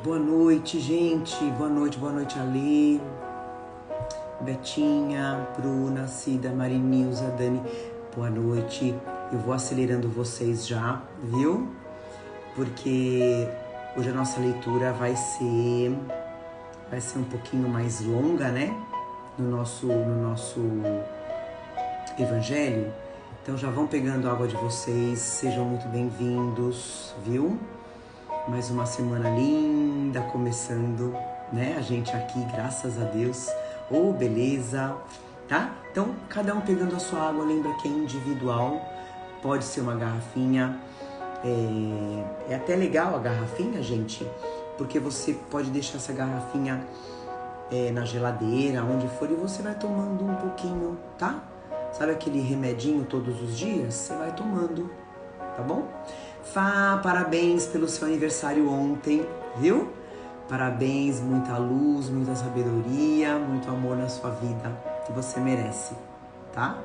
Boa noite, gente. Boa noite, Alê, Betinha, Bruna, Cida, Marinilza, Dani. Boa noite. Eu vou acelerando vocês já, viu? Porque hoje a nossa leitura vai ser um pouquinho mais longa, né? No nosso evangelho. Então já vão pegando a água de vocês, sejam muito bem-vindos, viu? Mais uma semana linda começando, né? A gente aqui, graças a Deus. Oh, beleza, tá? Então, cada um pegando a sua água, lembra que é individual, pode ser uma garrafinha. É até legal a garrafinha, gente, porque você pode deixar essa garrafinha na geladeira, onde for, e você vai tomando um pouquinho, tá? Sabe aquele remedinho todos os dias? Você vai tomando, tá bom? Fá, parabéns pelo seu aniversário ontem, viu? Parabéns, muita luz, muita sabedoria, muito amor na sua vida, que você merece, tá?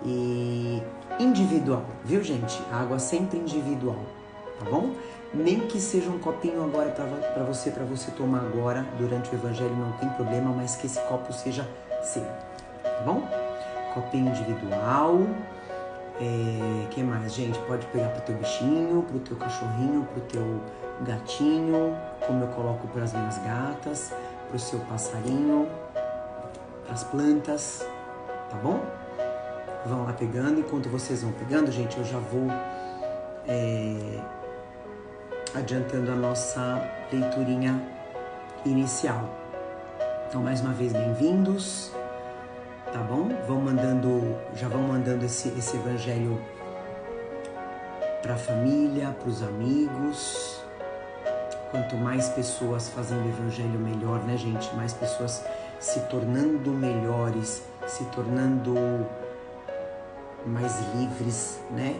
E individual, viu, gente? A água sempre individual, tá bom? Nem que seja um copinho agora para você tomar agora, durante o evangelho, não tem problema, mas que esse copo seja seu, tá bom? Copinho individual. Que mais, gente? Pode pegar pro teu bichinho, pro teu cachorrinho, pro teu gatinho, como eu coloco para as minhas gatas, pro seu passarinho, pras plantas, tá bom? Vão lá pegando. Enquanto vocês vão pegando, gente, eu já vou adiantando a nossa leiturinha inicial. Então, mais uma vez, bem-vindos. Tá bom? Já vão mandando esse evangelho para a família, para os amigos. Quanto mais pessoas fazendo o evangelho, melhor, né, gente? Mais pessoas se tornando melhores, se tornando mais livres, né?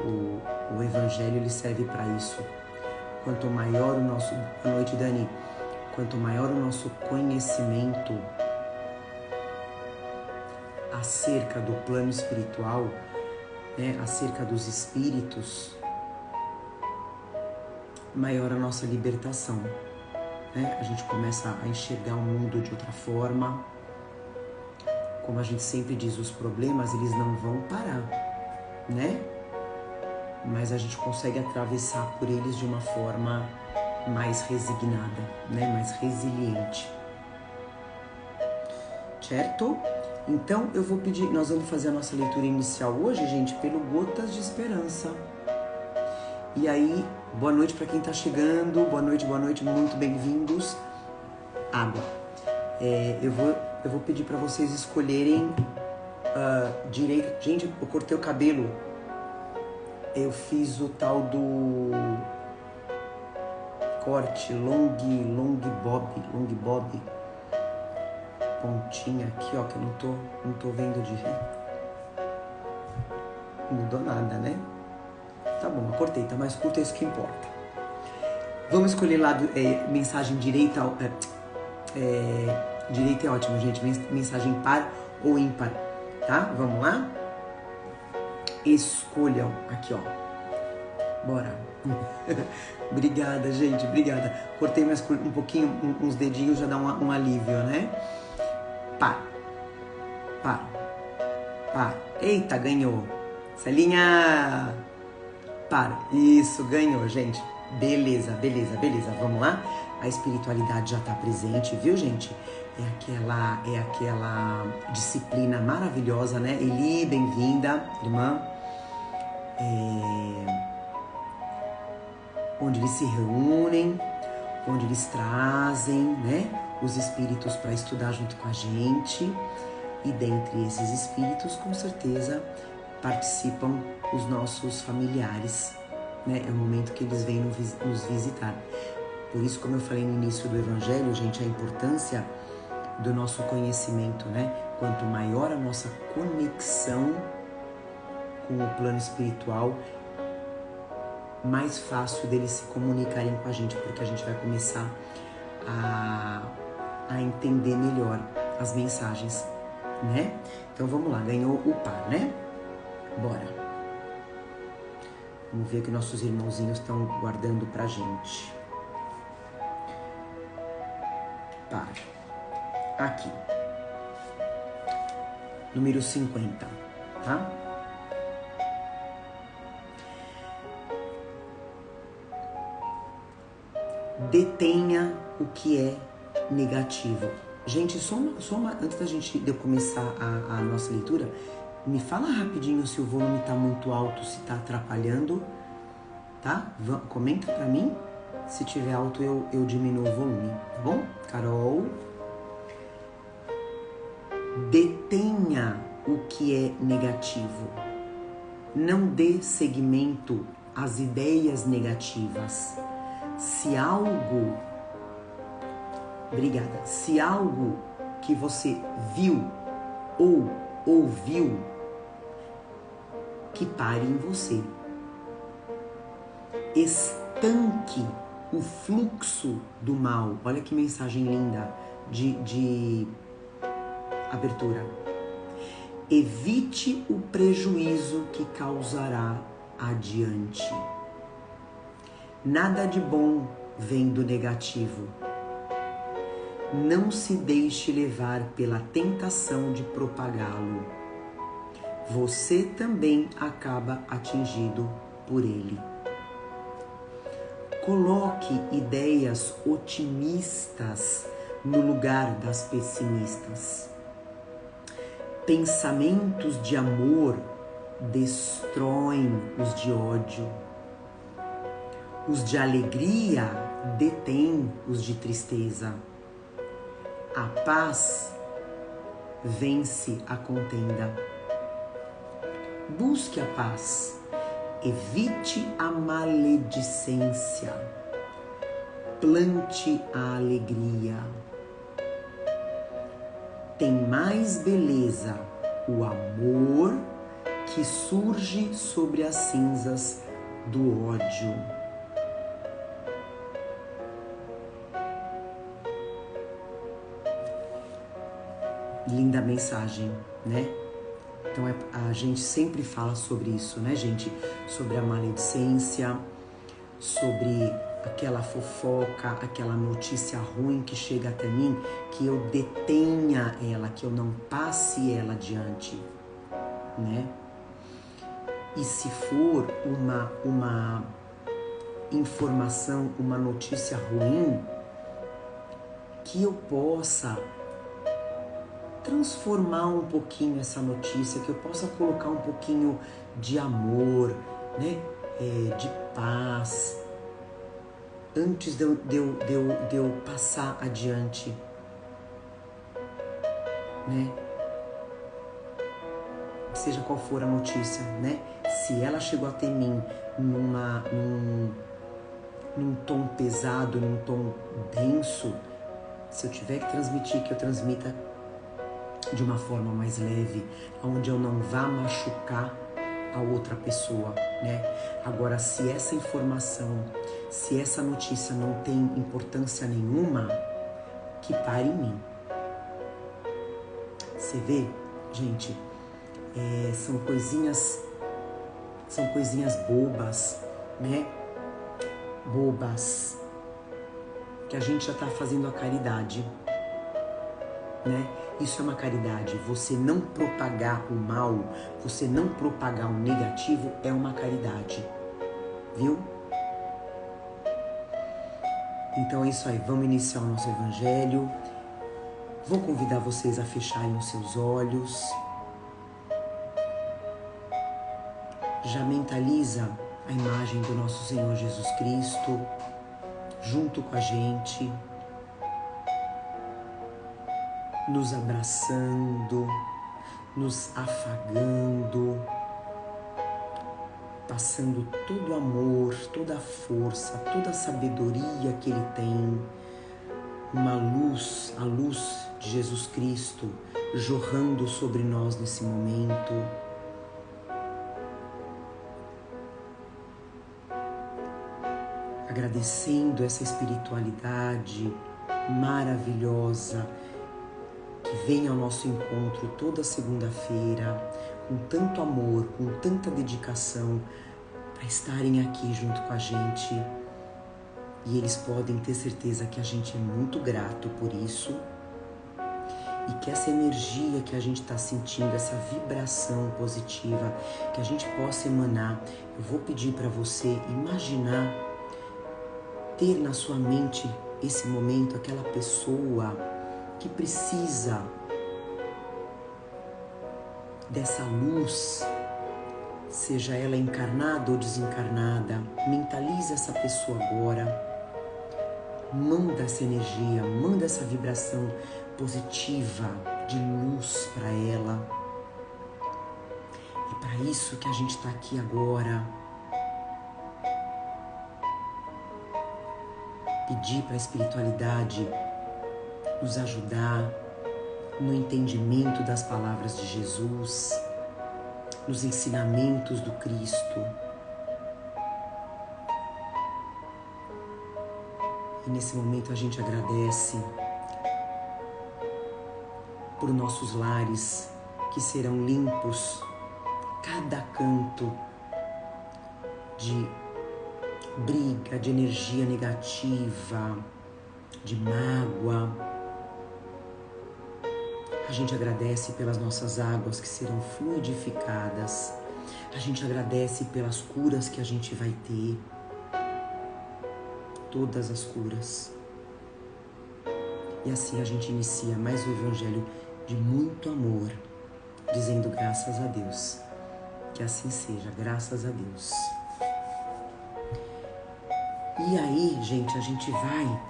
O evangelho, ele serve para isso. Quanto maior o nosso... Boa noite, Dani. Quanto maior o nosso conhecimento acerca do plano espiritual, né, acerca dos espíritos, maior a nossa libertação, né? A gente começa a enxergar o mundo de outra forma. Como a gente sempre diz, os problemas, eles não vão parar, né? Mas a gente consegue atravessar por eles de uma forma mais resignada, né? Mais resiliente. Certo? Então, eu vou pedir, nós vamos fazer a nossa leitura inicial hoje, gente, pelo Gotas de Esperança. E aí, boa noite para quem tá chegando, boa noite, muito bem-vindos. Água. Eu vou pedir para vocês escolherem direito. Gente, eu cortei o cabelo. Eu fiz o tal do corte long bob. Pontinha aqui, ó, que eu não tô vendo de... Não mudou nada, né? Tá bom, eu cortei, tá mais curto, é isso que importa. Vamos escolher lá mensagem direita. Direita é ótimo, gente. Mensagem par ou ímpar, tá? Vamos lá? Escolham aqui, ó. Bora. Obrigada, gente, obrigada. Cortei mais um pouquinho, uns dedinhos, já dá um alívio, né? Par. Eita, ganhou. Celinha. Par. Isso, ganhou, gente. Beleza. Vamos lá? A espiritualidade já está presente, viu, gente? É aquela disciplina maravilhosa, né? Eli, bem-vinda, irmã. Onde eles se reúnem, onde eles trazem, né, os espíritos para estudar junto com a gente. E dentre esses espíritos, com certeza, participam os nossos familiares, né? É o momento que eles vêm nos visitar. Por isso, como eu falei no início do Evangelho, gente, a importância do nosso conhecimento, né? Quanto maior a nossa conexão com o plano espiritual, mais fácil deles se comunicarem com a gente, porque a gente vai começar a entender melhor as mensagens, né? Então vamos lá, ganhou o par, né? Bora. Vamos ver o que nossos irmãozinhos estão guardando pra gente. par. Aqui. Número 50, tá? Detenha o que é negativo. Gente, antes de eu começar a nossa leitura, me fala rapidinho se o volume tá muito alto, se tá atrapalhando, tá? Comenta pra mim. Se tiver alto, eu diminuo o volume, tá bom? Carol. Detenha o que é negativo. Não dê seguimento às ideias negativas. Se algo que você viu ou ouviu, que pare em você. Estanque o fluxo do mal. Olha que mensagem linda de abertura. Evite o prejuízo que causará adiante. Nada de bom vem do negativo. Não se deixe levar pela tentação de propagá-lo. Você também acaba atingido por ele. Coloque ideias otimistas no lugar das pessimistas. Pensamentos de amor destroem os de ódio. Os de alegria detêm os de tristeza. A paz vence a contenda. Busque a paz. Evite a maledicência. Plante a alegria. Tem mais beleza o amor que surge sobre as cinzas do ódio. Linda mensagem, né? Então a gente sempre fala sobre isso, né, gente? Sobre a maledicência, sobre aquela fofoca, aquela notícia ruim que chega até mim, que eu detenha ela, que eu não passe ela adiante, né? E se for uma informação, uma notícia ruim, que eu possa transformar um pouquinho essa notícia, que eu possa colocar um pouquinho de amor, né? De paz, antes de eu passar adiante, né? Seja qual for a notícia, né? Se ela chegou até mim num tom pesado, num tom denso, se eu tiver que transmitir, que eu transmita de uma forma mais leve, onde eu não vá machucar a outra pessoa, né? Agora, se essa informação, se essa notícia não tem importância nenhuma, que pare em mim. Você vê, gente, são coisinhas bobas, né? Bobas, que a gente já tá fazendo a caridade, né? Isso é uma caridade. Você não propagar o mal, você não propagar o negativo é uma caridade, viu? Então é isso aí, vamos iniciar o nosso evangelho. Vou convidar vocês a fecharem os seus olhos. Já mentaliza a imagem do nosso Senhor Jesus Cristo junto com a gente, nos abraçando, nos afagando, passando todo o amor, toda a força, toda a sabedoria que Ele tem, uma luz, a luz de Jesus Cristo jorrando sobre nós nesse momento. Agradecendo essa espiritualidade maravilhosa que vem ao nosso encontro toda segunda-feira, com tanto amor, com tanta dedicação, para estarem aqui junto com a gente, E eles podem ter certeza que a gente é muito grato por isso e que essa energia que a gente está sentindo, essa vibração positiva, que a gente possa emanar. Eu vou pedir para você imaginar, ter na sua mente esse momento, aquela pessoa que precisa dessa luz, seja ela encarnada ou desencarnada. Mentaliza essa pessoa agora. Manda essa energia, manda essa vibração positiva de luz para ela. É para isso que a gente está aqui agora. Pedir para a espiritualidade nos ajudar no entendimento das palavras de Jesus, nos ensinamentos do Cristo. E nesse momento a gente agradece por nossos lares que serão limpos, cada canto de briga, de energia negativa, de mágoa. A gente agradece pelas nossas águas que serão fluidificadas. A gente agradece pelas curas que a gente vai ter. Todas as curas. E assim a gente inicia mais um evangelho de muito amor, dizendo graças a Deus. Que assim seja, graças a Deus. E aí, gente, a gente vai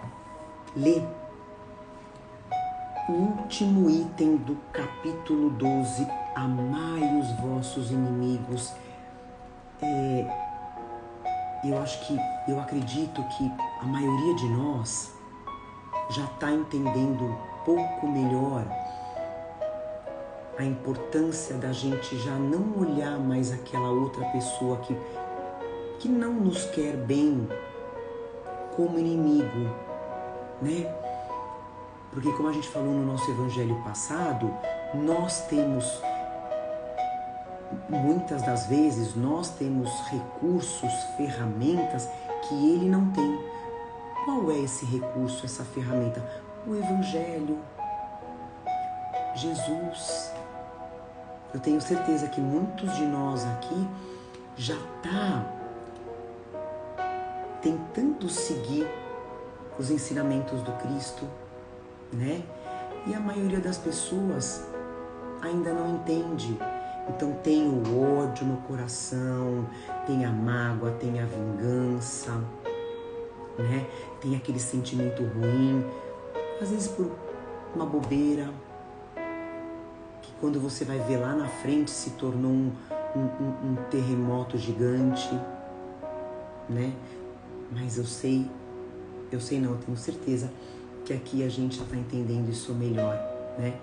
ler o último item do capítulo 12, amai os vossos inimigos. Eu acredito que a maioria de nós já está entendendo um pouco melhor a importância da gente já não olhar mais aquela outra pessoa que não nos quer bem como inimigo, né? Porque como a gente falou no nosso evangelho passado, muitas das vezes nós temos recursos, ferramentas que ele não tem. Qual é esse recurso, essa ferramenta? O evangelho, Jesus. Eu tenho certeza que muitos de nós aqui já tá tentando seguir os ensinamentos do Cristo, né? E a maioria das pessoas ainda não entende. Então tem o ódio no coração, tem a mágoa, tem a vingança, né? Tem aquele sentimento ruim, às vezes por uma bobeira, que quando você vai ver lá na frente se tornou um terremoto gigante, né? Mas eu tenho certeza que aqui a gente está entendendo isso melhor, né?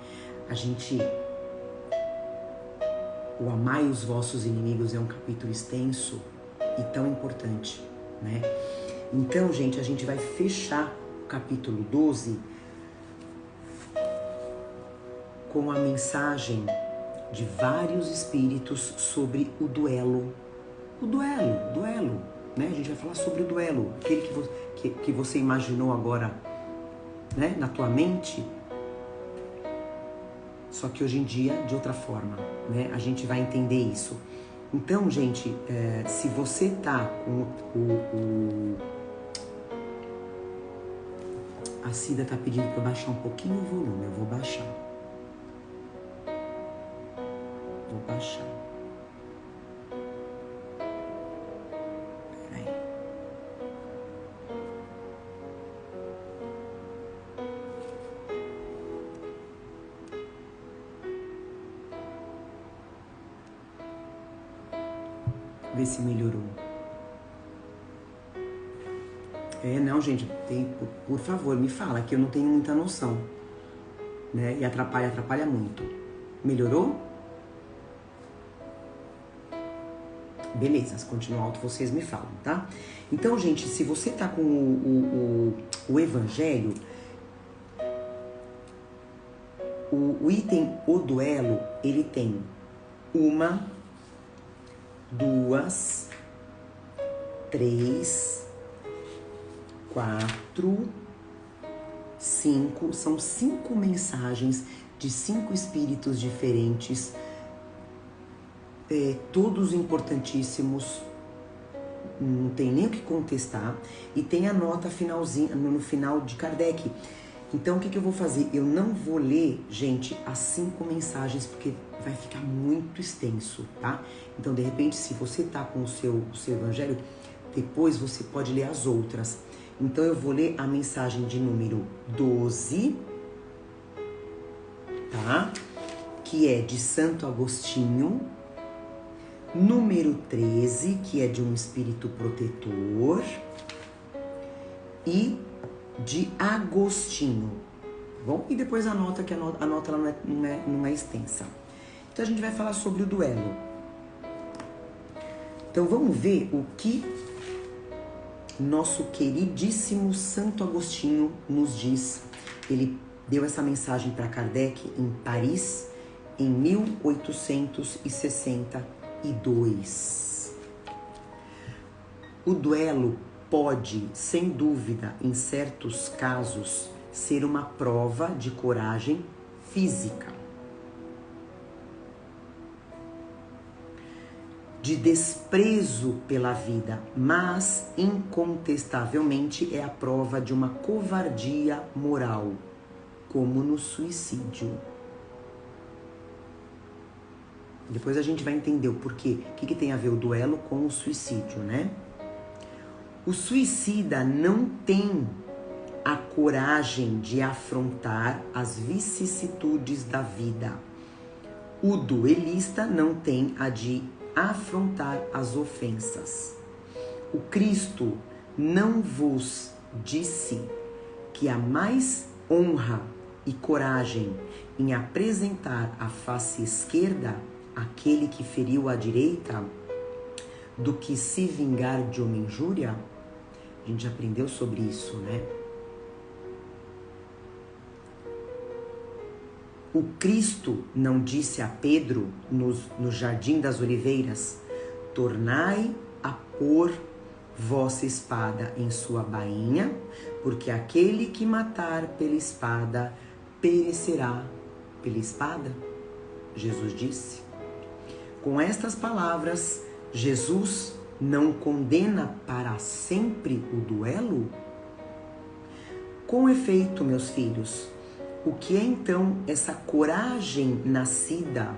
O amai os vossos inimigos é um capítulo extenso e tão importante, né? Então, gente, a gente vai fechar o capítulo 12 com a mensagem de vários espíritos sobre o duelo. O duelo, né? A gente vai falar sobre o duelo, aquele que você imaginou agora, né, na tua mente, só que hoje em dia de outra forma, né? A gente vai entender isso. Então, gente, se você tá com a Cida tá pedindo para eu baixar um pouquinho o volume, eu vou baixar. Peraí. Ver se melhorou. Não, gente, por favor, me fala, que eu não tenho muita noção, né? E atrapalha muito. Melhorou? Beleza, se continuar alto, vocês me falam, tá? Então, gente, se você tá com o evangelho, o item O Duelo, ele tem 1, 2, 3, 4, 5. São 5 mensagens de 5 espíritos diferentes, todos importantíssimos, não tem nem o que contestar. E tem a nota finalzinha, no final de Kardec. Então, o que eu vou fazer? Eu não vou ler, gente, as 5 mensagens, porque vai ficar muito extenso, tá? Então, de repente, se você tá com o seu evangelho, depois você pode ler as outras. Então, eu vou ler a mensagem de número 12, tá? Que é de Santo Agostinho. Número 13, que é de um espírito protetor. E de Agostinho, tá bom? E depois a nota, que a nota ela não é extensa. Então a gente vai falar sobre o duelo. Então vamos ver o que nosso queridíssimo Santo Agostinho nos diz. Ele deu essa mensagem para Kardec em Paris em 1862. O duelo pode, sem dúvida, em certos casos, ser uma prova de coragem física, de desprezo pela vida, mas, incontestavelmente, é a prova de uma covardia moral, como no suicídio. Depois a gente vai entender o porquê, o que tem a ver o duelo com o suicídio, né? O suicida não tem a coragem de afrontar as vicissitudes da vida. O duelista não tem a de afrontar as ofensas. O Cristo não vos disse que há mais honra e coragem em apresentar a face esquerda àquele que feriu a direita do que se vingar de uma injúria? A gente já aprendeu sobre isso, né? O Cristo não disse a Pedro no Jardim das Oliveiras: tornai a pôr vossa espada em sua bainha, porque aquele que matar pela espada perecerá pela espada? Jesus disse. Com estas palavras, Jesus não condena para sempre o duelo? Com efeito, meus filhos, o que é então essa coragem nascida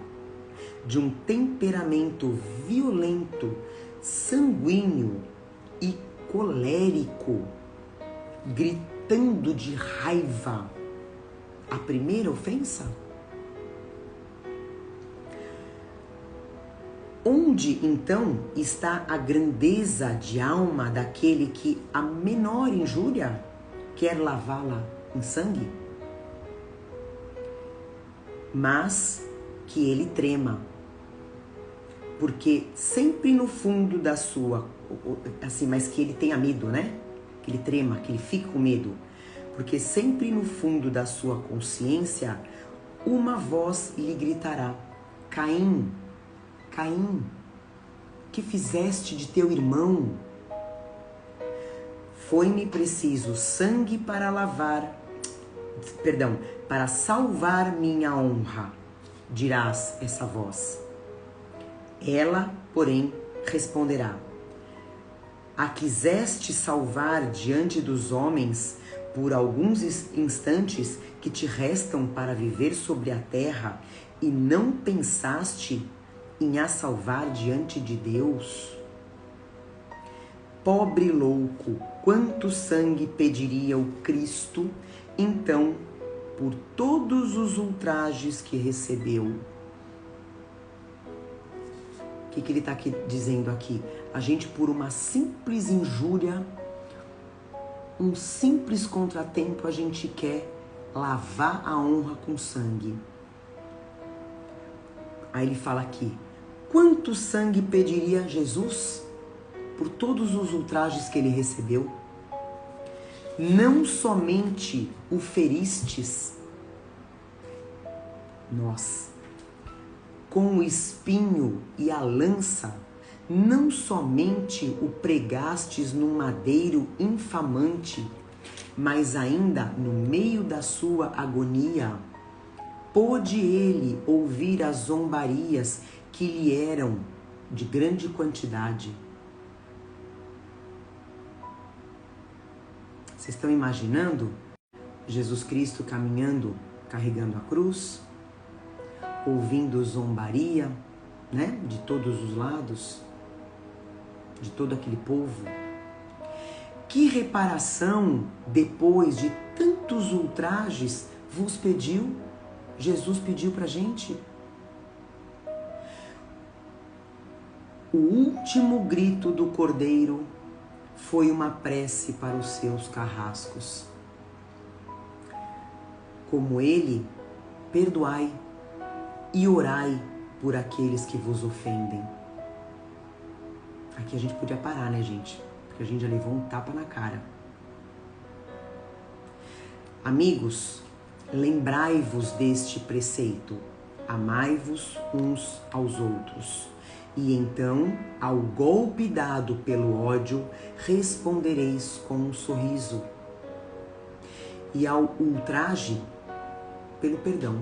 de um temperamento violento, sanguíneo e colérico, gritando de raiva? A primeira ofensa? Onde, então, está a grandeza de alma daquele que a menor injúria quer lavá-la em sangue? Mas que ele trema, porque sempre no fundo da sua, assim, mas que ele tenha medo, né? Que ele trema, que ele fique com medo, porque sempre no fundo da sua consciência, uma voz lhe gritará: Caim, Caim, que fizeste de teu irmão? Foi-me preciso sangue para para salvar minha honra, dirás essa voz. Ela, porém, responderá: a quiseste salvar diante dos homens por alguns instantes que te restam para viver sobre a terra e não pensaste em a salvar diante de Deus? Pobre louco, quanto sangue pediria o Cristo, então, por todos os ultrajes que recebeu? O que ele está dizendo aqui? A gente, por uma simples injúria, um simples contratempo, a gente quer lavar a honra com sangue. Aí ele fala aqui: quanto sangue pediria Jesus por todos os ultrajes que ele recebeu? Não somente o feristes, nós, com o espinho e a lança, não somente o pregastes num madeiro infamante, mas ainda no meio da sua agonia, pôde ele ouvir as zombarias que lhe eram de grande quantidade. Vocês estão imaginando Jesus Cristo caminhando, carregando a cruz, ouvindo zombaria, né, de todos os lados, de todo aquele povo? Que reparação, depois de tantos ultrajes, vos pediu? Jesus pediu pra gente? O último grito do Cordeiro foi uma prece para os seus carrascos. Como ele, perdoai e orai por aqueles que vos ofendem. Aqui a gente podia parar, né, gente? Porque a gente já levou um tapa na cara. Amigos, lembrai-vos deste preceito. Amai-vos uns aos outros. E então, ao golpe dado pelo ódio, respondereis com um sorriso. E ao ultraje, pelo perdão.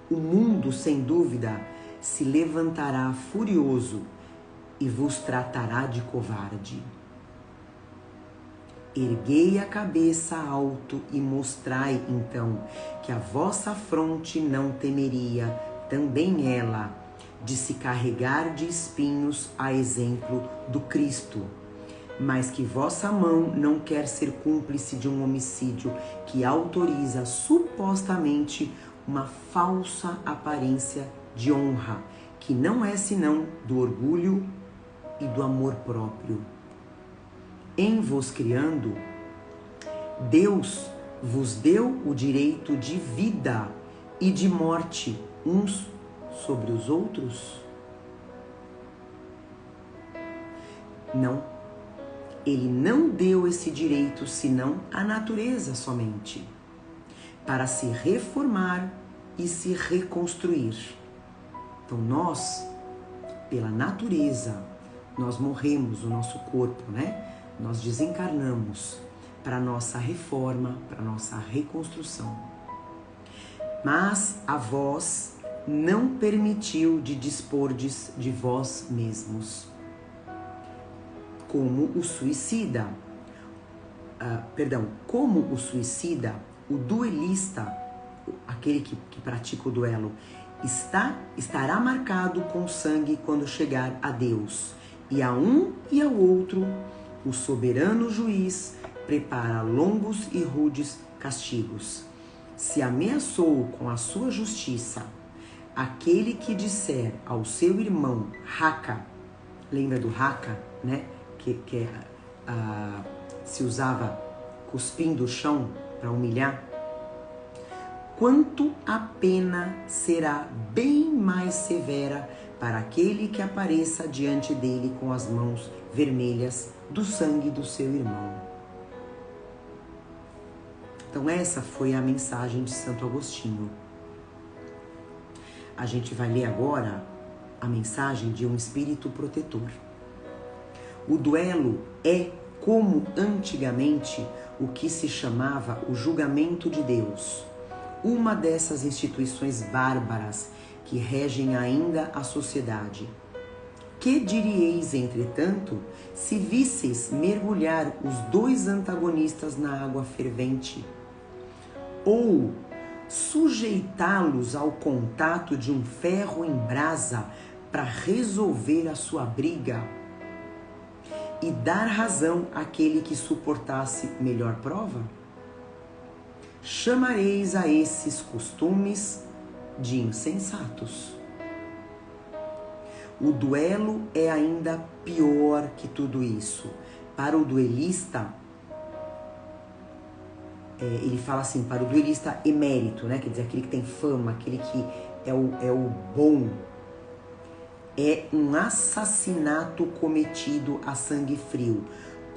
O mundo, sem dúvida, se levantará furioso e vos tratará de covarde. Erguei a cabeça alto e mostrai, então, que a vossa fronte não temeria, também ela, de se carregar de espinhos a exemplo do Cristo, mas que vossa mão não quer ser cúmplice de um homicídio que autoriza supostamente uma falsa aparência de honra, que não é senão do orgulho e do amor próprio. Em vos criando, Deus vos deu o direito de vida e de morte uns sobre os outros? Não. Ele não deu esse direito senão à natureza somente, para se reformar e se reconstruir. Então nós, pela natureza, nós morremos o nosso corpo, né? Nós desencarnamos para a nossa reforma, para a nossa reconstrução. Mas a vós não permitiu de dispordes de vós mesmos. Como o suicida, como o suicida, o duelista, aquele que pratica o duelo, estará marcado com sangue quando chegar a Deus. E a um e ao outro, o soberano juiz prepara longos e rudes castigos. Se ameaçou com a sua justiça aquele que disser ao seu irmão Haka, lembra do Haka, né? Que se usava cuspindo o chão para humilhar, quanto a pena será bem mais severa para aquele que apareça diante dele com as mãos vermelhas do sangue do seu irmão. Então essa foi a mensagem de Santo Agostinho. A gente vai ler agora a mensagem de um espírito protetor. O duelo é, como antigamente, o que se chamava o julgamento de Deus, uma dessas instituições bárbaras que regem ainda a sociedade. Que diríeis, entretanto, se visseis mergulhar os dois antagonistas na água fervente? Ou sujeitá-los ao contato de um ferro em brasa para resolver a sua briga e dar razão àquele que suportasse melhor prova? Chamareis a esses costumes de insensatos. O duelo é ainda pior que tudo isso. Para o duelista, ele fala assim, para o duelista emérito, né? Quer dizer, aquele que tem fama, aquele que é o bom, é um assassinato cometido a sangue frio,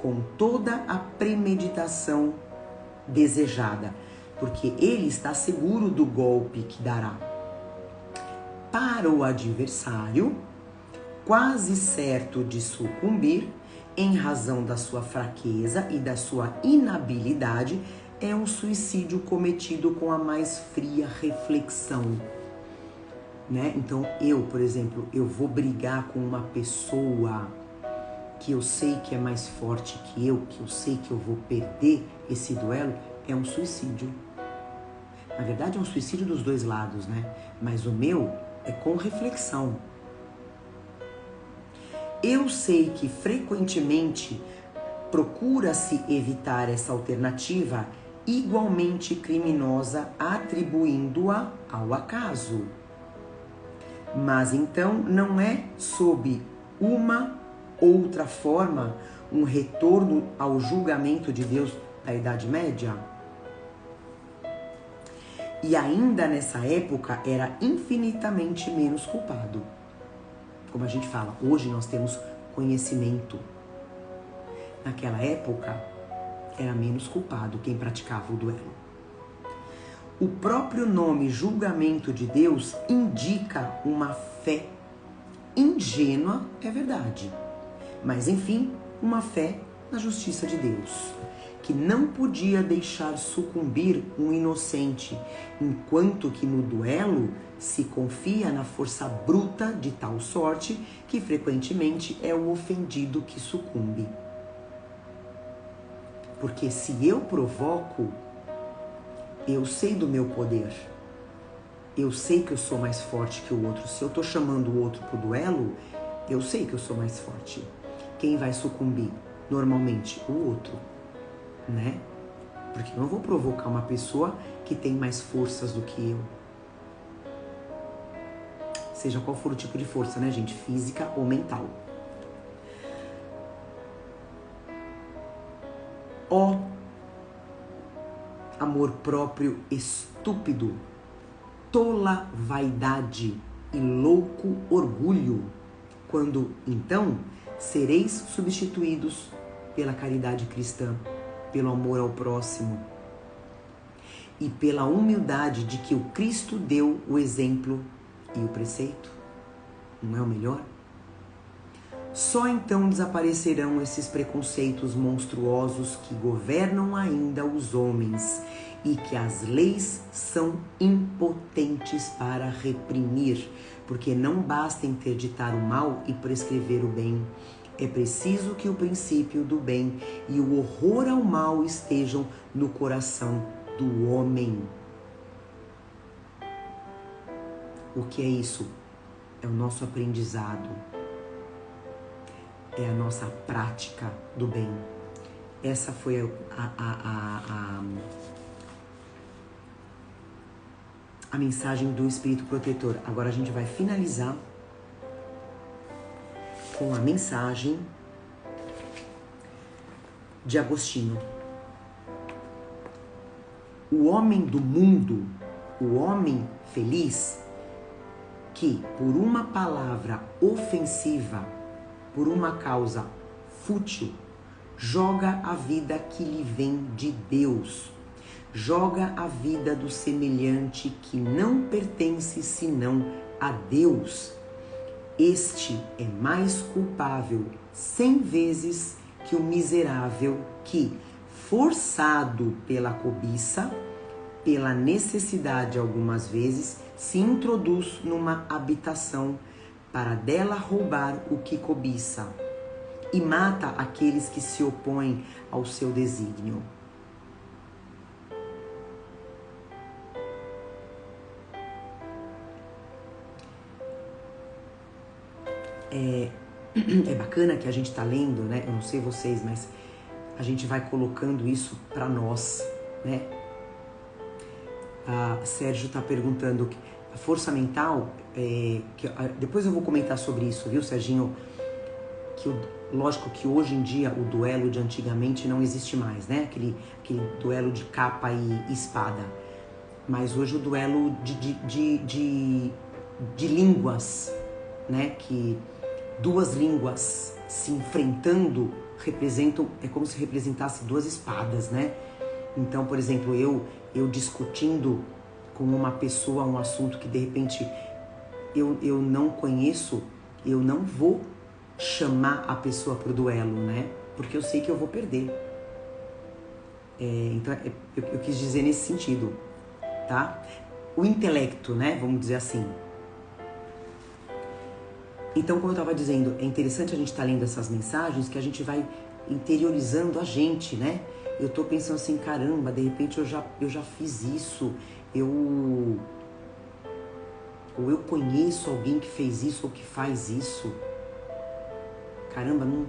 com toda a premeditação desejada, porque ele está seguro do golpe que dará. Para o adversário, quase certo de sucumbir em razão da sua fraqueza e da sua inabilidade, é um suicídio cometido com a mais fria reflexão, né? Então por exemplo, eu vou brigar com uma pessoa que eu sei que é mais forte que eu sei que eu vou perder esse duelo, é um suicídio. Na verdade é um suicídio dos dois lados, né? Mas o meu é com reflexão. Eu sei que frequentemente procura-se evitar essa alternativa igualmente criminosa, atribuindo-a ao acaso. Mas então não é sob uma outra forma um retorno ao julgamento de Deus da Idade Média? E ainda nessa época era infinitamente menos culpado. Como a gente fala, hoje nós temos conhecimento. Naquela época era menos culpado quem praticava o duelo. O próprio nome julgamento de Deus indica uma fé ingênua, é verdade, mas enfim, uma fé na justiça de Deus, que não podia deixar sucumbir um inocente, enquanto que no duelo se confia na força bruta de tal sorte que frequentemente é o ofendido que sucumbe. Porque se eu provoco, eu sei do meu poder. Eu sei que eu sou mais forte que o outro. Se eu tô chamando o outro pro duelo, eu sei que eu sou mais forte. Quem vai sucumbir? Normalmente o outro, né? Porque eu não vou provocar uma pessoa que tem mais forças do que eu. Seja qual for o tipo de força, né, gente? Física ou mental. Ó amor próprio estúpido, tola vaidade e louco orgulho, quando então sereis substituídos pela caridade cristã, pelo amor ao próximo e pela humildade de que o Cristo deu o exemplo e o preceito. Não é o melhor? Só então desaparecerão esses preconceitos monstruosos que governam ainda os homens e que as leis são impotentes para reprimir, porque não basta interditar o mal e prescrever o bem. É preciso que o princípio do bem e o horror ao mal estejam no coração do homem. O que é isso? É o nosso aprendizado. É a nossa prática do bem. Essa foi a mensagem do Espírito Protetor. Agora a gente vai finalizar com a mensagem de Agostinho. O homem do mundo, o homem feliz, que por uma palavra ofensiva, por uma causa fútil, joga a vida que lhe vem de Deus, joga a vida do semelhante que não pertence senão a Deus. Este é mais culpável 100 vezes que o miserável que, forçado pela cobiça, pela necessidade algumas vezes, se introduz numa habitação para dela roubar o que cobiça e mata aqueles que se opõem ao seu desígnio. É bacana que a gente tá lendo, né? Eu não sei vocês, mas a gente vai colocando isso para nós, né? A Sérgio tá perguntando que a força mental, depois eu vou comentar sobre isso, viu, Serginho? Lógico que hoje em dia o duelo de antigamente não existe mais, né? Aquele duelo de capa e espada. Mas hoje o duelo de línguas, né? Que duas línguas se enfrentando representam, é como se representasse duas espadas, né? Então, por exemplo, eu discutindo com uma pessoa um assunto que de repente eu não conheço, eu não vou chamar a pessoa pro duelo, né? Porque eu sei que eu vou perder. Então, eu quis dizer nesse sentido, tá? O intelecto, né? Vamos dizer assim. Então, como eu estava dizendo, é interessante a gente estar lendo essas mensagens que a gente vai interiorizando a gente, né? Eu tô pensando assim, caramba, de repente eu já fiz isso, ou eu conheço alguém que fez isso ou que faz isso. Caramba, não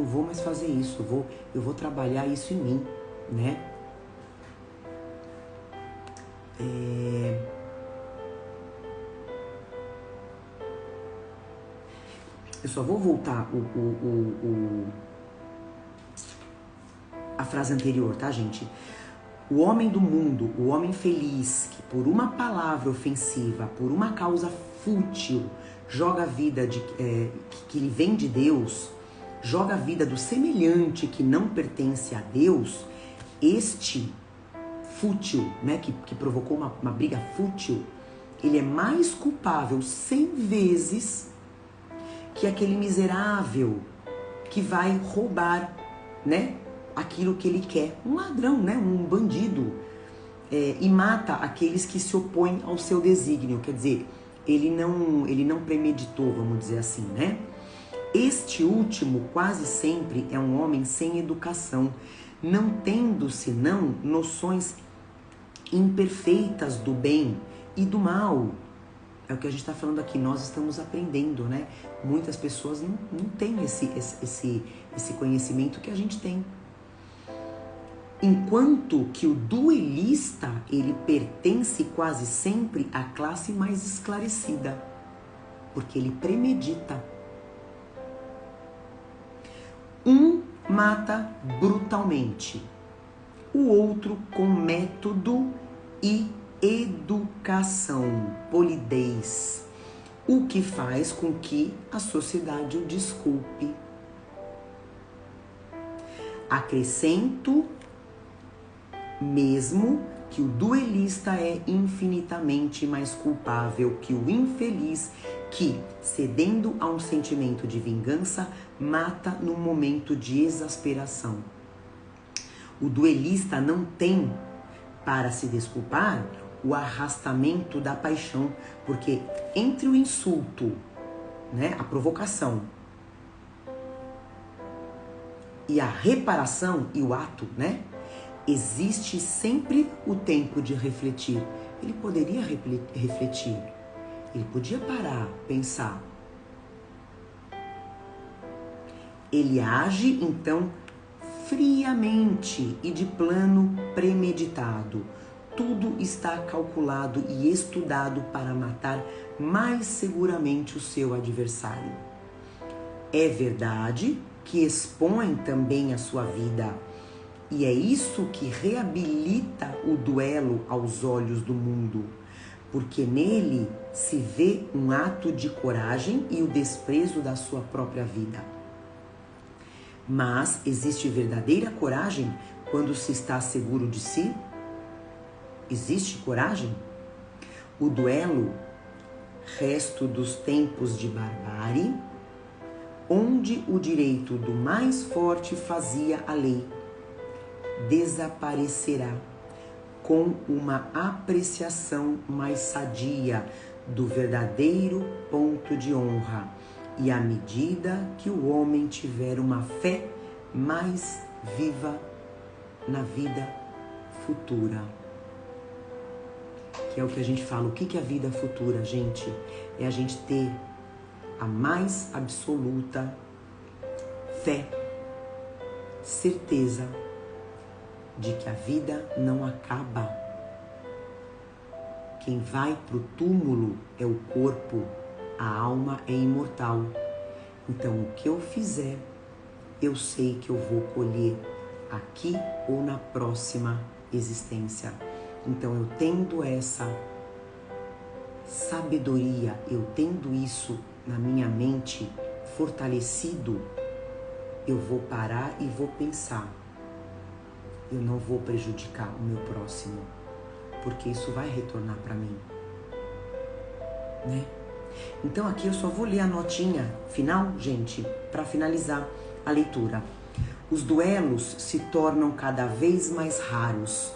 vou mais fazer isso, eu vou trabalhar isso em mim, né? Eu só vou voltar a frase anterior, tá, gente? O homem do mundo, o homem feliz, que por uma palavra ofensiva, por uma causa fútil, joga a vida que lhe vem de Deus, joga a vida do semelhante que não pertence a Deus, este fútil, né, que provocou uma briga fútil, ele é mais culpável 100 vezes que aquele miserável que vai roubar, né, aquilo que ele quer. Um ladrão, né, um bandido, e mata aqueles que se opõem ao seu desígnio. Quer dizer, ele não premeditou, vamos dizer assim, né? Este último quase sempre é um homem sem educação, não tendo senão noções imperfeitas do bem e do mal. É o que a gente está falando aqui, nós estamos aprendendo, né? Muitas pessoas não têm esse conhecimento que a gente tem. Enquanto que o duelista, ele pertence quase sempre à classe mais esclarecida, porque ele premedita. Um mata brutalmente, o outro com método e educação, polidez, o que faz com que a sociedade o desculpe. Acrescento mesmo que o duelista é infinitamente mais culpável que o infeliz que, cedendo a um sentimento de vingança, mata no momento de exasperação. O duelista não tem, para se desculpar, o arrastamento da paixão, porque entre o insulto, né, a provocação, e a reparação e o ato, né, existe sempre o tempo de refletir. Ele poderia refletir, ele podia parar, pensar. Ele age, então, friamente e de plano premeditado. Tudo está calculado e estudado para matar mais seguramente o seu adversário. É verdade que expõe também a sua vida, e é isso que reabilita o duelo aos olhos do mundo, porque nele se vê um ato de coragem e o desprezo da sua própria vida. Mas existe verdadeira coragem quando se está seguro de si? Existe coragem? O duelo, resto dos tempos de barbárie, onde o direito do mais forte fazia a lei, desaparecerá com uma apreciação mais sadia do verdadeiro ponto de honra, e à medida que o homem tiver uma fé mais viva na vida futura. Que é o que a gente fala, o que é a vida futura, gente? É a gente ter a mais absoluta fé, certeza de que a vida não acaba. Quem vai pro túmulo é o corpo, a alma é imortal. Então, o que eu fizer, eu sei que eu vou colher aqui ou na próxima existência. Então, eu tendo essa sabedoria, eu tendo isso na minha mente fortalecido, eu vou parar e vou pensar. Eu não vou prejudicar o meu próximo, porque isso vai retornar para mim, né? Então aqui eu só vou ler a notinha final, gente, para finalizar a leitura. Os duelos se tornam cada vez mais raros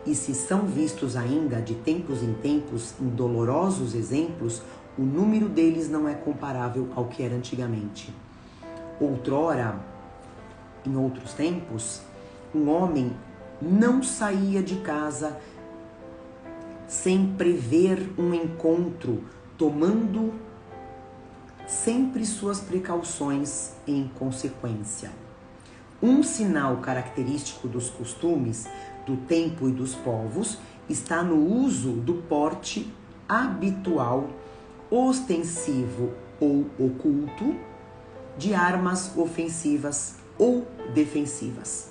e se são vistos ainda de tempos em tempos em dolorosos exemplos, o número deles não é comparável ao que era antigamente. Outrora, em outros tempos, um homem não saía de casa sem prever um encontro, tomando sempre suas precauções em consequência. Um sinal característico dos costumes, do tempo e dos povos está no uso do porte habitual, ostensivo ou oculto, de armas ofensivas ou defensivas.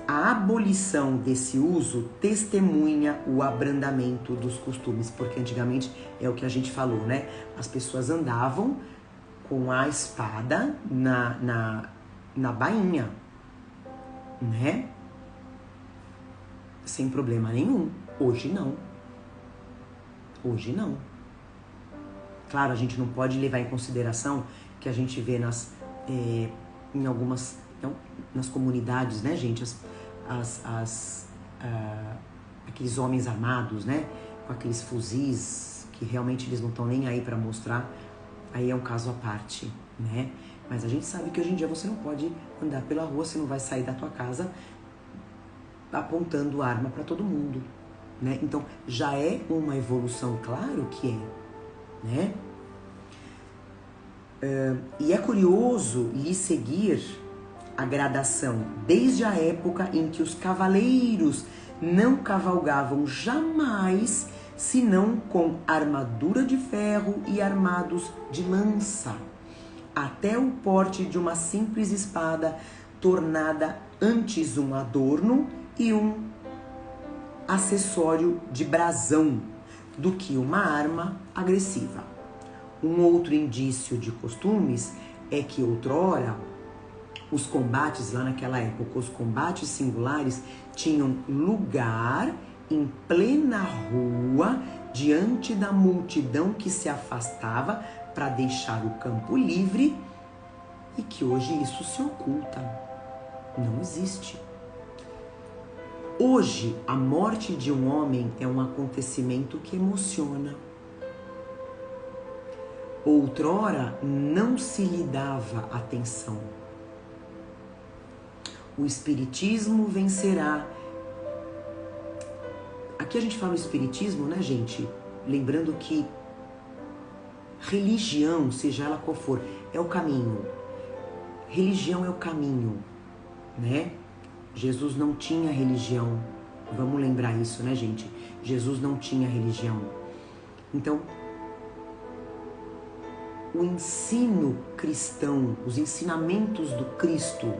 A abolição desse uso testemunha o abrandamento dos costumes, porque antigamente é o que a gente falou, né? As pessoas andavam com a espada na bainha, né? Sem problema nenhum. Hoje não. Hoje não. Claro, a gente não pode levar em consideração que a gente vê em algumas nas comunidades, né, gente, aqueles homens armados, né, com aqueles fuzis que realmente eles não estão nem aí para mostrar. Aí é um caso à parte, né? Mas a gente sabe que hoje em dia você não pode andar pela rua, você não vai sair da tua casa apontando arma para todo mundo, né? Então já é uma evolução, claro que é, né? E é curioso lhe seguir a gradação desde a época em que os cavaleiros não cavalgavam jamais senão com armadura de ferro e armados de lança, até o porte de uma simples espada tornada antes um adorno e um acessório de brasão do que uma arma agressiva. Um outro indício de costumes é que outrora os combates, lá naquela época, os combates singulares tinham lugar em plena rua, diante da multidão que se afastava para deixar o campo livre, e que hoje isso se oculta, não existe. Hoje, a morte de um homem é um acontecimento que emociona. Outrora, não se lhe dava atenção. O espiritismo vencerá. Aqui a gente fala o espiritismo, né, gente? Lembrando que religião, seja ela qual for, é o caminho. Religião é o caminho, né? Jesus não tinha religião. Vamos lembrar isso, né, gente? Jesus não tinha religião. Então, o ensino cristão, os ensinamentos do Cristo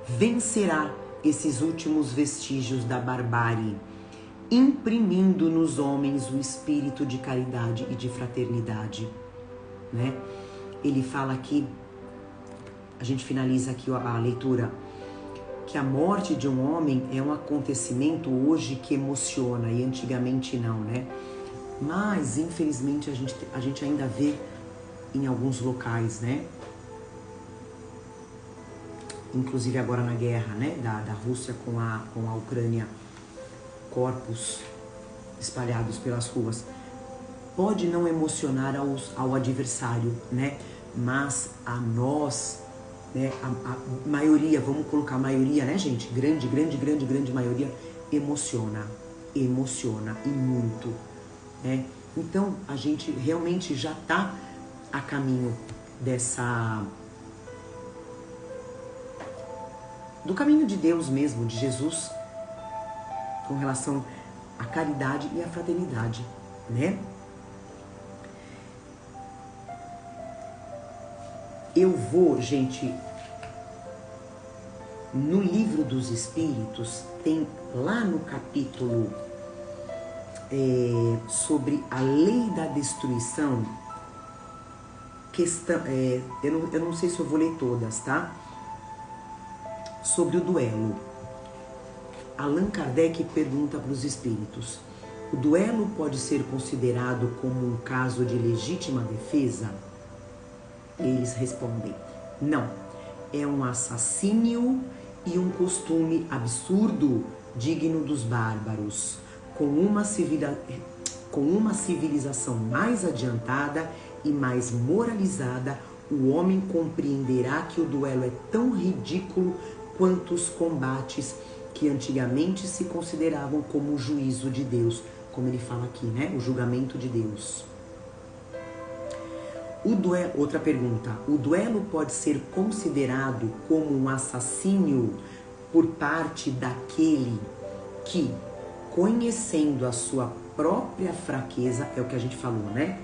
vencerá esses últimos vestígios da barbárie, imprimindo nos homens o espírito de caridade e de fraternidade, né? Ele fala aqui, a gente finaliza aqui a leitura, que a morte de um homem é um acontecimento hoje que emociona e antigamente não, né? Mas, infelizmente, a gente ainda vê em alguns locais, né? Inclusive agora na guerra, né? Da Rússia com a Ucrânia, corpos espalhados pelas ruas. Pode não emocionar ao adversário, né? Mas a nós, né? A maioria, vamos colocar a maioria, né, gente? Grande maioria emociona e muito, né? Então a gente realmente já está a caminho do caminho de Deus mesmo, de Jesus, com relação à caridade e à fraternidade, né? Eu vou, gente, no Livro dos Espíritos, tem lá no capítulo sobre a lei da destruição, questão, eu não sei se eu vou ler todas, tá? Sobre o duelo. Allan Kardec pergunta para os espíritos: O duelo pode ser considerado como um caso de legítima defesa? Eles respondem, não. É um assassínio e um costume absurdo, digno dos bárbaros. Com uma civilização mais adiantada e mais moralizada, o homem compreenderá que o duelo é tão ridículo quanto os combates que antigamente se consideravam como o juízo de Deus, como ele fala aqui, né? O julgamento de Deus. Outra pergunta. O duelo pode ser considerado como um assassínio por parte daquele que, conhecendo a sua própria fraqueza, é o que a gente falou, né?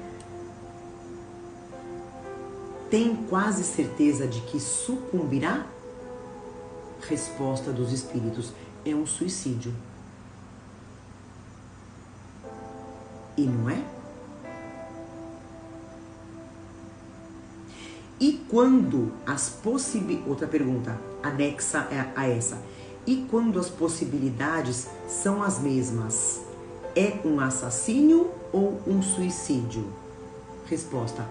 Tem quase certeza de que sucumbirá? Resposta dos espíritos, é um suicídio. E não é? E quando as possibilidades... Outra pergunta anexa a essa. E quando as possibilidades são as mesmas, é um assassínio ou um suicídio? Resposta,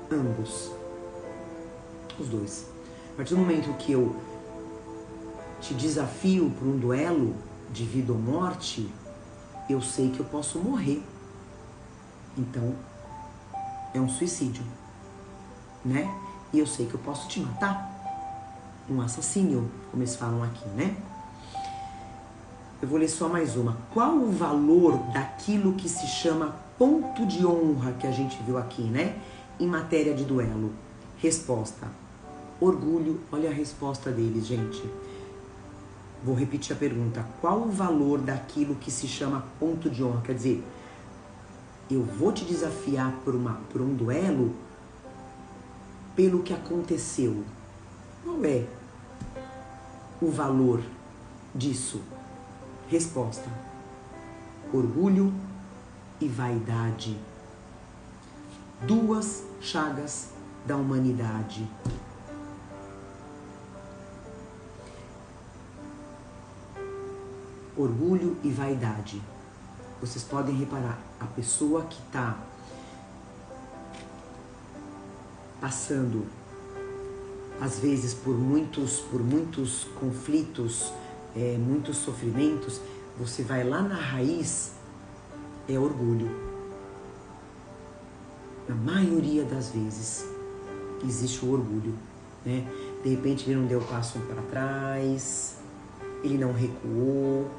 ambos. Os dois. A partir do momento que eu te desafio para um duelo de vida ou morte, eu sei que eu posso morrer. Então, é um suicídio, né? E eu sei que eu posso te matar. Um assassínio, como eles falam aqui, né? Eu vou ler só mais uma. Qual o valor daquilo que se chama ponto de honra que a gente viu aqui, né? Em matéria de duelo. Resposta, orgulho. Olha a resposta deles, gente. Vou repetir a pergunta. Qual o valor daquilo que se chama ponto de honra? Quer dizer, eu vou te desafiar por um duelo pelo que aconteceu. Qual é o valor disso? Resposta, orgulho e vaidade. Duas chagas da humanidade. Orgulho e vaidade. Vocês podem reparar, a pessoa que está passando, às vezes, por muitos conflitos, muitos sofrimentos, você vai lá na raiz, é orgulho. Na maioria das vezes, existe o orgulho, né? De repente ele não deu passo para trás, ele não recuou,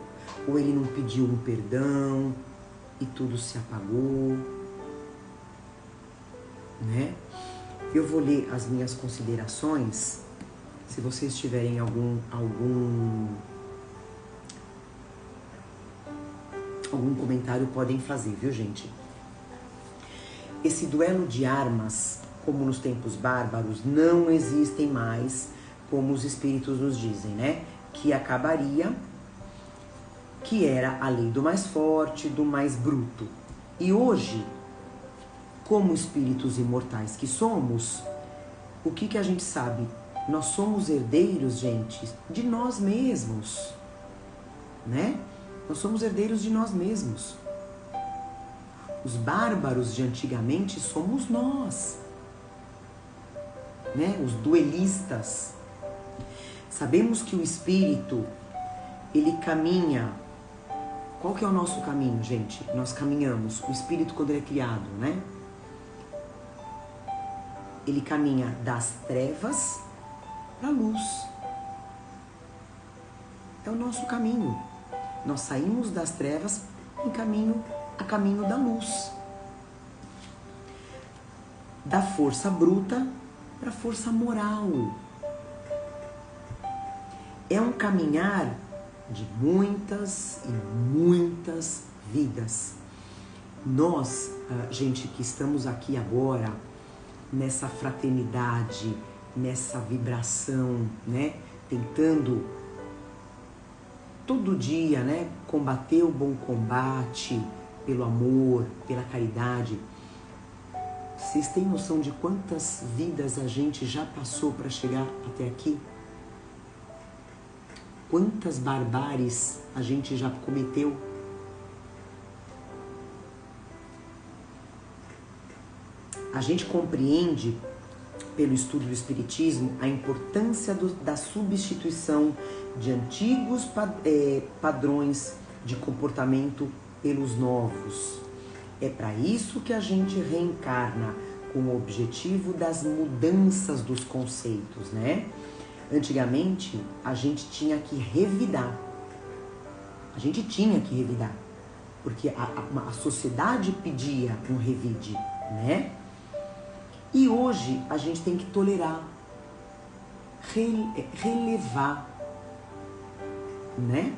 ou ele não pediu um perdão e tudo se apagou, né? Eu vou ler as minhas considerações. Se vocês tiverem algum comentário, podem fazer, viu, gente? Esse duelo de armas, como nos tempos bárbaros, não existem mais, como os espíritos nos dizem, né? Que acabaria, que era a lei do mais forte, do mais bruto. E hoje, como espíritos imortais que somos, o que a gente sabe? Nós somos herdeiros, gente, de nós mesmos, né? Nós somos herdeiros de nós mesmos. Os bárbaros de antigamente somos nós, né? Os duelistas. Sabemos que o espírito, ele caminha. Qual que é o nosso caminho, gente? Nós caminhamos. O espírito, quando ele é criado, né? Ele caminha das trevas para a luz. É o nosso caminho. Nós saímos das trevas a caminho da luz. Da força bruta para a força moral. É um caminhar de muitas e muitas vidas. Nós, gente, que estamos aqui agora, nessa fraternidade, nessa vibração, né? Tentando todo dia, né? Combater o bom combate, pelo amor, pela caridade. Vocês têm noção de quantas vidas a gente já passou para chegar até aqui? Quantas barbáries a gente já cometeu? A gente compreende, pelo estudo do Espiritismo, a importância da substituição de antigos padrões de comportamento pelos novos. É para isso que a gente reencarna, com o objetivo das mudanças dos conceitos, né? Antigamente, a gente tinha que revidar. Porque a sociedade pedia um revide, né? E hoje a gente tem que tolerar, relevar, né?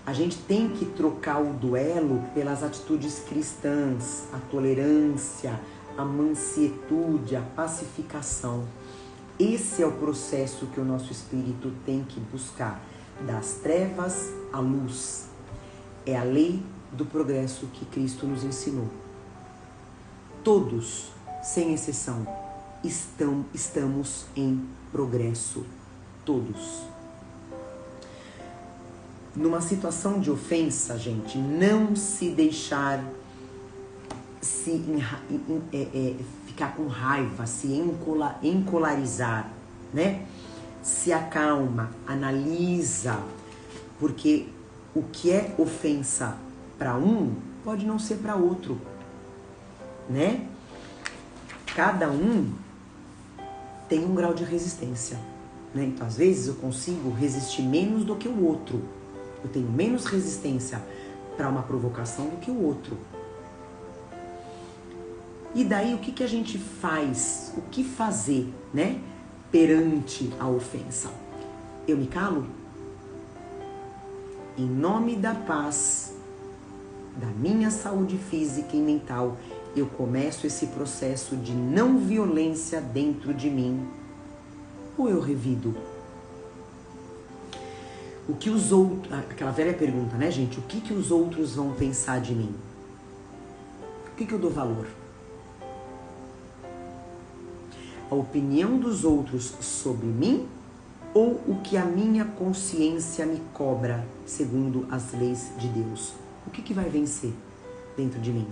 A gente tem que trocar o duelo pelas atitudes cristãs, a tolerância, a mansietude, a pacificação. Esse é o processo que o nosso espírito tem que buscar, das trevas à luz. É a lei do progresso que Cristo nos ensinou. Todos, sem exceção, estamos em progresso. Todos. Numa situação de ofensa, gente, não se deixar ficar com raiva, se encolarizar, né? Se acalma, analisa, porque o que é ofensa para um pode não ser para outro, né? Cada um tem um grau de resistência, né? Então, às vezes, eu consigo resistir menos do que o outro. Eu tenho menos resistência para uma provocação do que o outro. E daí, o que a gente faz? O que fazer, né? Perante a ofensa? Eu me calo? Em nome da paz, da minha saúde física e mental, eu começo esse processo de não violência dentro de mim. Ou eu revido? O que os outros... Aquela velha pergunta, né, gente? O que os outros vão pensar de mim? O que eu dou valor? A opinião dos outros sobre mim ou o que a minha consciência me cobra, segundo as leis de Deus? O que vai vencer dentro de mim?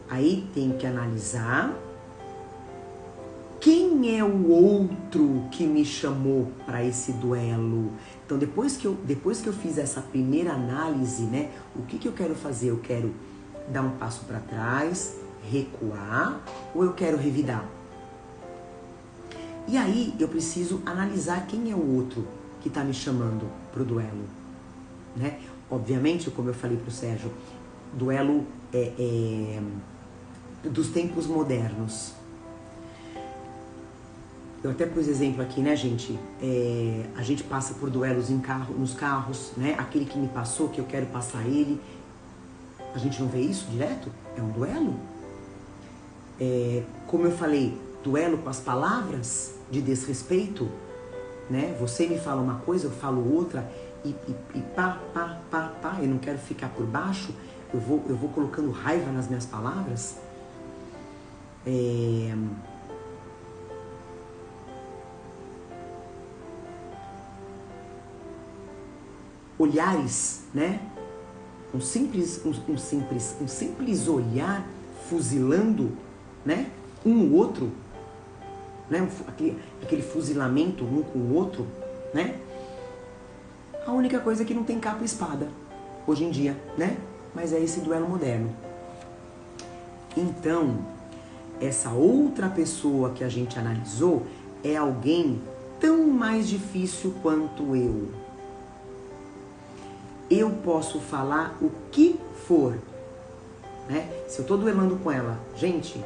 Aí tem que analisar quem é o outro que me chamou para esse duelo. Então, depois que eu fiz essa primeira análise, né, o que eu quero fazer? Eu quero dar um passo para trás, recuar, ou eu quero revidar? E aí eu preciso analisar quem é o outro que está me chamando pro duelo, né? Obviamente, como eu falei pro Sérgio, duelo dos tempos modernos. Eu até pus exemplo aqui, né, gente? A gente passa por duelos nos carros, né? Aquele que me passou, que eu quero passar ele. A gente não vê isso direto? É um duelo. Como eu falei, duelo com as palavras de desrespeito, né? Você me fala uma coisa, eu falo outra, e pá, eu não quero ficar por baixo, eu vou colocando raiva nas minhas palavras. Olhares, né? Um simples olhar fuzilando, né? Um outro, né? Aquele fuzilamento um com o outro, né? A única coisa é que não tem capa e espada hoje em dia, né? Mas é esse duelo moderno. Então, essa outra pessoa que a gente analisou é alguém tão mais difícil quanto eu. Eu posso falar o que for, né? Se eu tô duelando com ela, gente,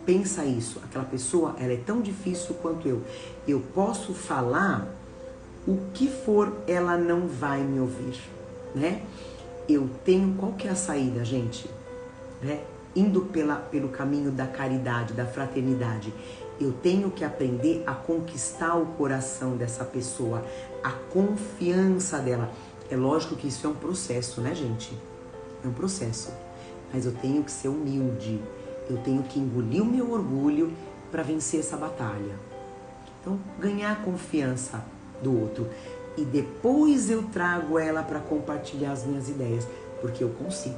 pensa isso, aquela pessoa, ela é tão difícil quanto eu. Eu posso falar o que for, ela não vai me ouvir, né? Eu tenho, qual que é a saída, gente? Né? Indo pelo caminho da caridade, da fraternidade, eu tenho que aprender a conquistar o coração dessa pessoa, a confiança dela. É lógico que isso é um processo, né, gente? É um processo. Mas eu tenho que ser humilde. Eu tenho que engolir o meu orgulho para vencer essa batalha. Então, ganhar a confiança do outro. E depois eu trago ela para compartilhar as minhas ideias. Porque eu consigo.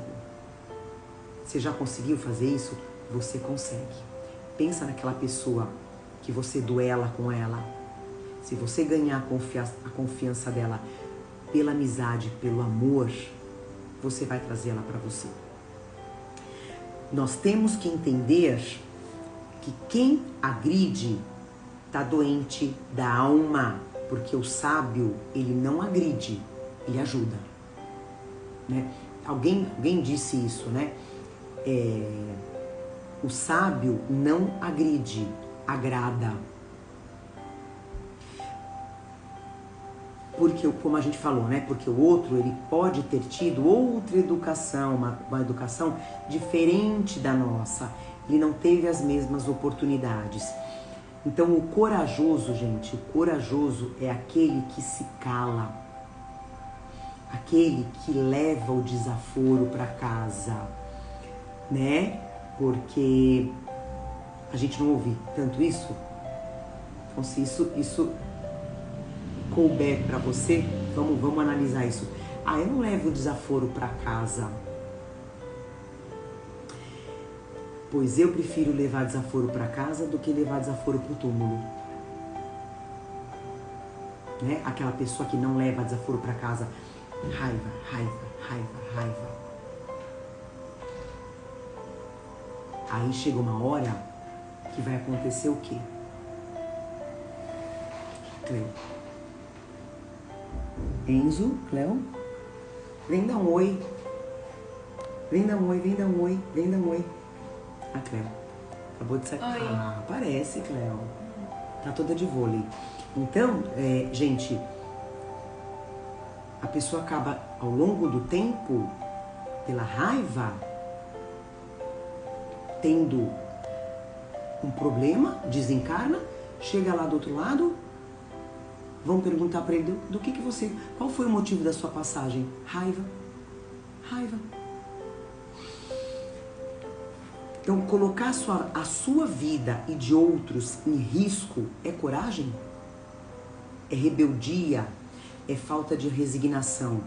Você já conseguiu fazer isso? Você consegue. Pensa naquela pessoa que você duela com ela. Se você ganhar a confiança dela pela amizade, pelo amor, você vai trazer ela para você. Nós temos que entender que quem agride está doente da alma, porque o sábio, ele não agride, ele ajuda. Né? Alguém disse isso, né? O sábio não agride, agrada. Porque, como a gente falou, né? Porque o outro, ele pode ter tido outra educação, uma educação diferente da nossa. Ele não teve as mesmas oportunidades. Então, o corajoso, gente, o corajoso é aquele que se cala. Aquele que leva o desaforo para casa, né? Porque a gente não ouve tanto isso. Então, se isso couber para você, vamos analisar isso. Eu não levo o desaforo para casa. Pois eu prefiro levar desaforo para casa do que levar desaforo para o túmulo. Né? Aquela pessoa que não leva desaforo para casa. Raiva. Aí chega uma hora que vai acontecer o quê? Cleo. Enzo, Cleo, vem dar um oi. Vem dar um oi. A Cleo acabou de sair. Parece, Cleo. Tá toda de vôlei. Então, gente, a pessoa acaba, ao longo do tempo, pela raiva, tendo um problema, desencarna, chega lá do outro lado, vão perguntar para ele do que você... Qual foi o motivo da sua passagem? Raiva. Então, colocar a sua vida e de outros em risco é coragem? É rebeldia? É falta de resignação?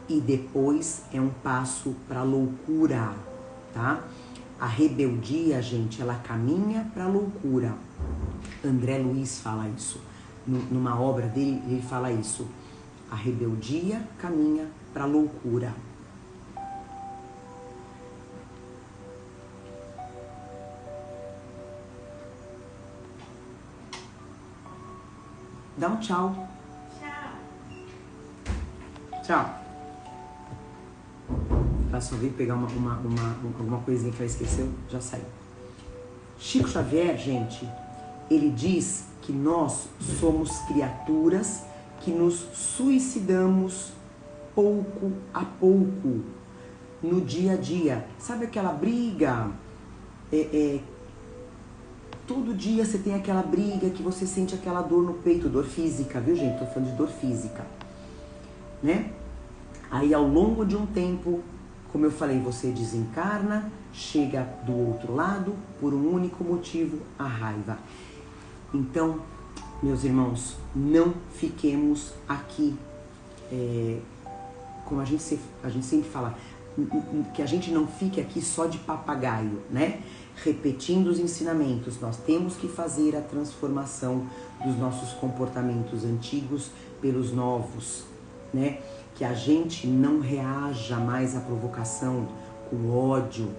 E depois é um passo para a loucura, tá? A rebeldia, gente, ela caminha para a loucura. André Luiz fala isso. Numa obra dele, ele fala isso. A rebeldia caminha para a loucura. Dá um tchau. Tchau. Ela só veio pegar alguma coisinha que ela esqueceu, já saiu. Chico Xavier, gente, ele diz que nós somos criaturas que nos suicidamos pouco a pouco no dia a dia. Sabe aquela briga? Todo dia você tem aquela briga que você sente aquela dor no peito, dor física, viu, gente? Tô falando de dor física, né? Aí, ao longo de um tempo, como eu falei, você desencarna, chega do outro lado por um único motivo, a raiva. Então, meus irmãos, não fiquemos aqui, como a gente sempre fala, que a gente não fique aqui só de papagaio, né? Repetindo os ensinamentos. Nós temos que fazer a transformação dos nossos comportamentos antigos pelos novos, né? Que a gente não reaja mais à provocação com ódio,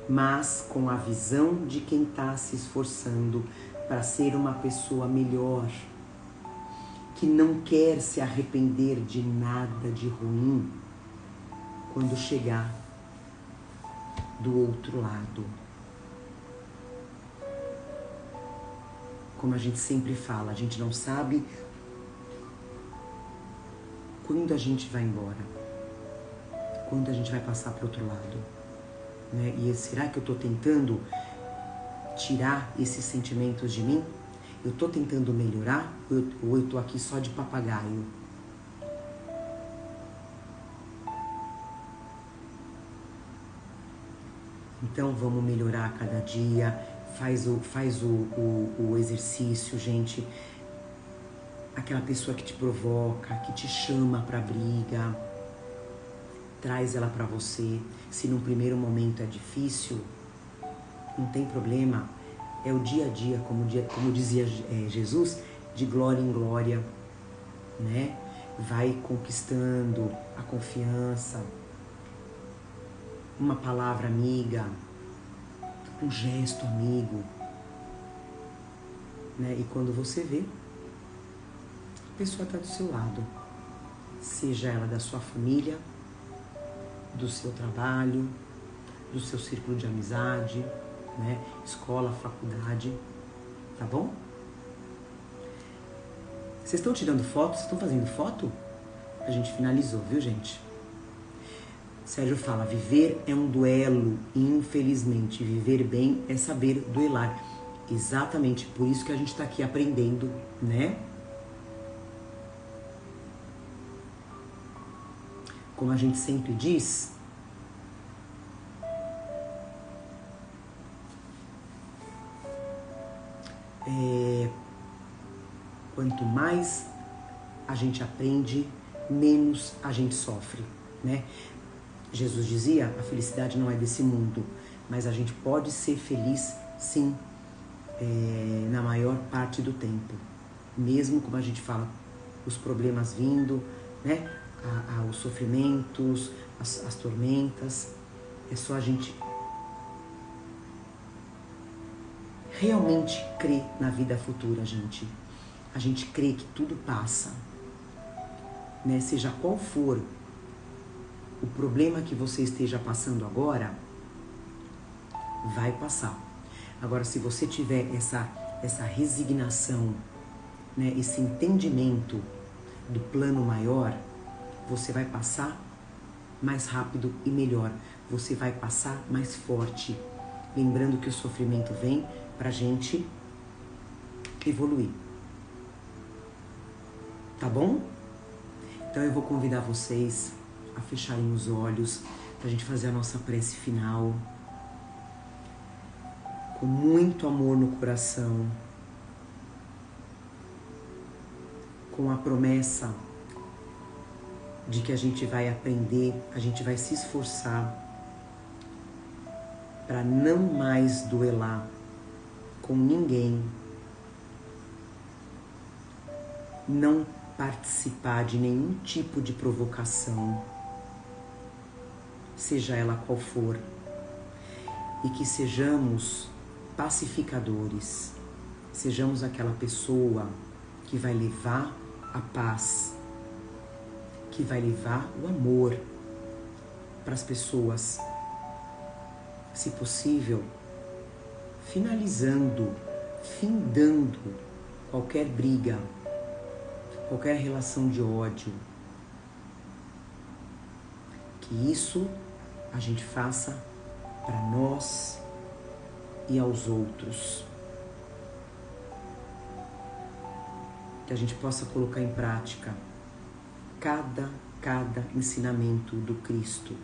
mas com a visão de quem está se esforçando para ser uma pessoa melhor, que não quer se arrepender de nada de ruim quando chegar do outro lado. Como a gente sempre fala, a gente não sabe quando a gente vai embora, quando a gente vai passar para o outro lado, né? E será que eu estou tentando tirar esses sentimentos de mim? Eu estou tentando melhorar ou eu estou aqui só de papagaio? Então vamos melhorar a cada dia, faz o exercício, gente. Aquela pessoa que te provoca, que te chama pra briga, traz ela para você. Se num primeiro momento é difícil, não tem problema. É o dia a dia, como dizia Jesus, de glória em glória, né? Vai conquistando a confiança, uma palavra amiga, um gesto amigo, né? E quando você vê, a pessoa está do seu lado, seja ela da sua família, do seu trabalho, do seu círculo de amizade, né? Escola, faculdade, tá bom? Vocês estão tirando foto? Vocês estão fazendo foto? A gente finalizou, viu, gente? Sérgio fala, viver é um duelo e infelizmente viver bem é saber duelar. Exatamente, por isso que a gente tá aqui aprendendo, né? Como a gente sempre diz, quanto mais a gente aprende, menos a gente sofre, né? Jesus dizia, a felicidade não é desse mundo, mas a gente pode ser feliz, sim, na maior parte do tempo. Mesmo, como a gente fala, os problemas vindo, né? Os sofrimentos, as tormentas, é só a gente realmente crer na vida futura, gente. A gente crê que tudo passa, né? Seja qual for o problema que você esteja passando agora, vai passar. Agora, se você tiver essa resignação, né? Esse entendimento do plano maior, você vai passar mais rápido e melhor. Você vai passar mais forte. Lembrando que o sofrimento vem pra gente evoluir. Tá bom? Então eu vou convidar vocês a fecharem os olhos pra gente fazer a nossa prece final. Com muito amor no coração. Com a promessa de que a gente vai aprender, a gente vai se esforçar para não mais duelar com ninguém, não participar de nenhum tipo de provocação, seja ela qual for, e que sejamos pacificadores, sejamos aquela pessoa que vai levar a paz, que vai levar o amor para as pessoas, se possível, finalizando, findando qualquer briga, qualquer relação de ódio. Que isso a gente faça para nós e aos outros. Que a gente possa colocar em prática cada ensinamento do Cristo.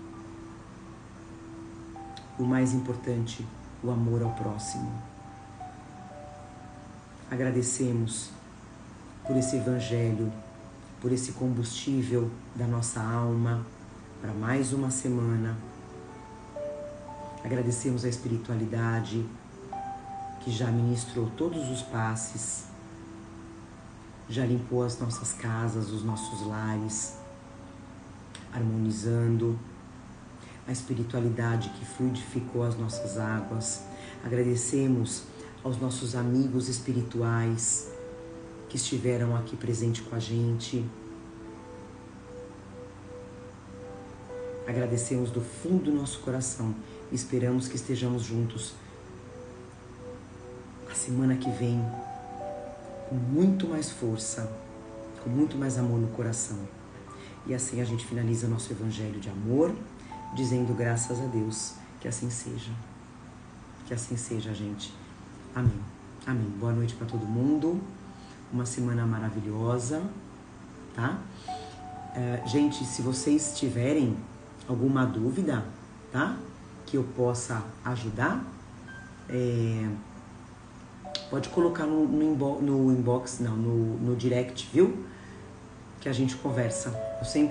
O mais importante, o amor ao próximo. Agradecemos por esse evangelho, por esse combustível da nossa alma para mais uma semana. Agradecemos a espiritualidade que já ministrou todos os passes, já limpou as nossas casas, os nossos lares, harmonizando. A espiritualidade que fluidificou as nossas águas. Agradecemos aos nossos amigos espirituais que estiveram aqui presente com a gente. Agradecemos do fundo do nosso coração. Esperamos que estejamos juntos a semana que vem com muito mais força, com muito mais amor no coração. E assim a gente finaliza nosso evangelho de amor, dizendo graças a Deus, que assim seja. Que assim seja, gente. Amém. Amém. Boa noite para todo mundo. Uma semana maravilhosa, tá? Gente, se vocês tiverem alguma dúvida, tá? Que eu possa ajudar, pode colocar no inbox, não, no direct, viu? que a gente conversa.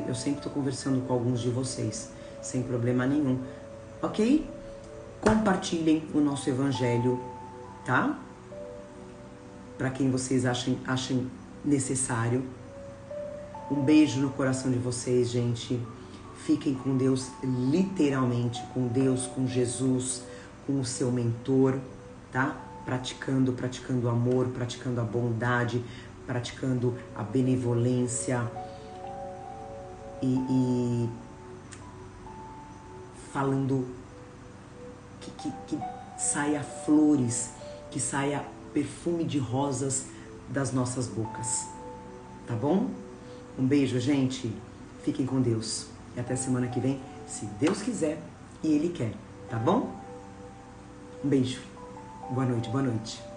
Eu sempre tô conversando com alguns de vocês, sem problema nenhum, ok? Compartilhem o nosso evangelho, tá? Para quem vocês achem necessário. Um beijo no coração de vocês, gente. Fiquem com Deus, literalmente, com Deus, com Jesus, com o seu mentor, tá? Praticando o amor, praticando a bondade, praticando a benevolência e falando que saia flores, que saia perfume de rosas das nossas bocas, tá bom? Um beijo, gente. Fiquem com Deus. E até semana que vem, se Deus quiser e Ele quer, tá bom? Um beijo. Boa noite, boa noite.